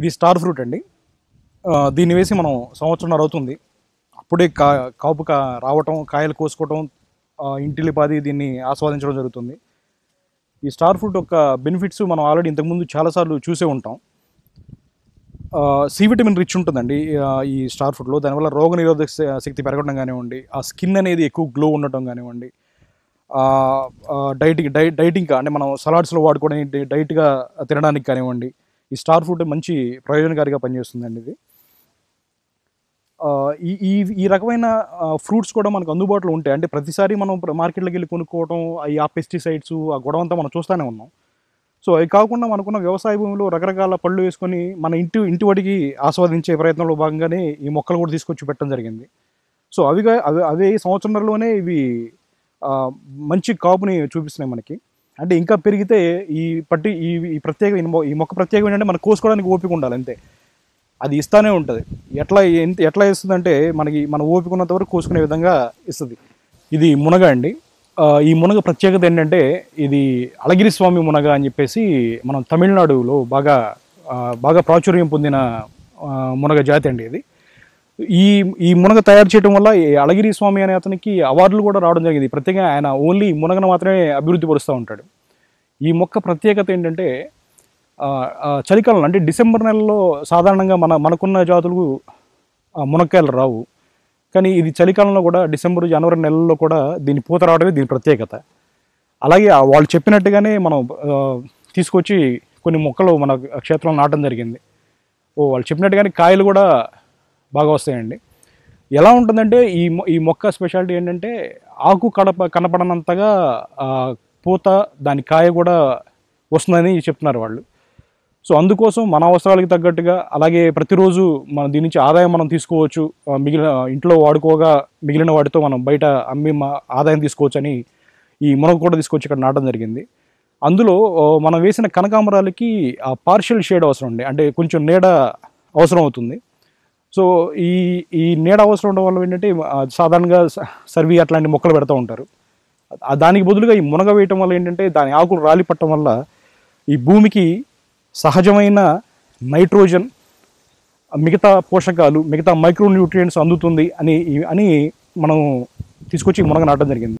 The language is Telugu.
ఇది స్టార్ ఫ్రూట్ అండి. దీన్ని వేసి మనం సంవత్సరంన్నర అవుతుంది. అప్పుడే కాపు రావటం, కాయలు కోసుకోవటం, ఇంటిల్లిపాది దీన్ని ఆస్వాదించడం జరుగుతుంది. ఈ స్టార్ ఫ్రూట్ యొక్క బెనిఫిట్స్ మనం ఆల్రెడీ ఇంతకుముందు చాలాసార్లు చూసే ఉంటాం. సి విటమిన్ రిచ్ ఉంటుందండి ఈ స్టార్ ఫ్రూట్లో. దానివల్ల రోగనిరోధక శక్తి పెరగడం కానివ్వండి, ఆ స్కిన్ అనేది ఎక్కువ గ్లో ఉండటం కానివ్వండి, డైటింగ్గా అంటే మనం సలాడ్స్లో వాడుకోవడానికి, డైట్గా తినడానికి కానివ్వండి, ఈ స్టార్ ఫ్రూట్ మంచి ప్రయోజనకారిగా పనిచేస్తుందండి. ఇది ఈ ఈ ఈ రకమైన ఫ్రూట్స్ కూడా మనకు అందుబాటులో ఉంటాయి. అంటే ప్రతిసారి మనం మార్కెట్లోకి వెళ్ళి కొనుక్కోవడం, ఆ పెస్టిసైడ్స్, ఆ గొడవంతా మనం చూస్తూనే ఉన్నాం. సో అవి కాకుండా మనకున్న వ్యవసాయ భూమిలో రకరకాల పళ్ళు వేసుకొని మన ఇంటి వాటికి ఆస్వాదించే ప్రయత్నంలో భాగంగానే ఈ మొక్కలు కూడా తీసుకొచ్చి పెట్టడం జరిగింది. సో అవే సంవత్సరంలోనే ఇవి మంచి కాపుని చూపిస్తున్నాయి మనకి. అంటే ఇంకా పెరిగితే ఈ మొక్క ప్రత్యేకం ఏంటంటే మనకు కోసుకోవడానికి ఓపిక ఉండాలి అంతే. అది ఇస్తానే ఉంటుంది. ఎట్లా ఇస్తుందంటే మన ఓపిక ఉన్నంత వరకు కోసుకునే విధంగా ఇస్తుంది. ఇది మునగ అండి. ఈ మునగ ప్రత్యేకత ఏంటంటే ఇది అళగిరి స్వామి మునగ అని చెప్పేసి మనం తమిళనాడులో బాగా ప్రాచుర్యం పొందిన మునగ జాతి అండి ఇది. ఈ మునగ తయారు చేయడం వల్ల ఈ అళగిరి స్వామి అనే అతనికి అవార్డులు కూడా రావడం జరిగింది. ప్రత్యేకంగా ఆయన ఓన్లీ మునగను మాత్రమే అభివృద్ధి పరుస్తూ ఉంటాడు. ఈ మొక్క ప్రత్యేకత ఏంటంటే చలికాలంలో అంటే డిసెంబర్ నెలలో సాధారణంగా మనకున్న జాతులు మునక్కాయలు రావు. కానీ ఇది చలికాలంలో కూడా డిసెంబర్, జనవరి నెలల్లో కూడా దీని పూత రావడమే దీని ప్రత్యేకత. అలాగే వాళ్ళు చెప్పినట్టుగానే మనం తీసుకొచ్చి కొన్ని మొక్కలు మన క్షేత్రంలో నాటడం జరిగింది. వాళ్ళు చెప్పినట్టుగానే కాయలు కూడా బాగా వస్తాయండి. ఎలా ఉంటుందంటే ఈ మొక్క స్పెషాలిటీ ఏంటంటే ఆకు కనపడనంతగా పూత, దాని కాయ కూడా వస్తుందని చెప్తున్నారు వాళ్ళు. సో అందుకోసం మన అవసరాలకు తగ్గట్టుగా, అలాగే ప్రతిరోజు దీని నుంచి ఆదాయం మనం తీసుకోవచ్చు. ఇంట్లో వాడుకోగా మిగిలిన వాటితో మనం బయట అమ్మి ఆదాయం తీసుకోవచ్చు అని ఈ మునగ కూడా తీసుకొచ్చి ఇక్కడ నాటడం జరిగింది. అందులో మనం వేసిన కనకాంబరాలకి పార్షియల్ షేడ్ అవసరం అండి. అంటే కొంచెం నీడ అవసరం అవుతుంది. సో ఈ నీడ అవసరం ఉండడం వల్ల ఏంటంటే సాధారణంగా సర్వీ అట్లాంటి మొక్కలు పెడతా ఉంటారు. దానికి బదులుగా ఈ మునగ వేయటం వల్ల ఏంటంటే దాని ఆకులు రాలి పట్టడం వల్ల ఈ భూమికి సహజమైన నైట్రోజన్, మిగతా పోషకాలు, మిగతా మైక్రోన్యూట్రియంట్స్ అందుతుంది అని మనం తీసుకొచ్చి మునగ నాటడం జరిగింది.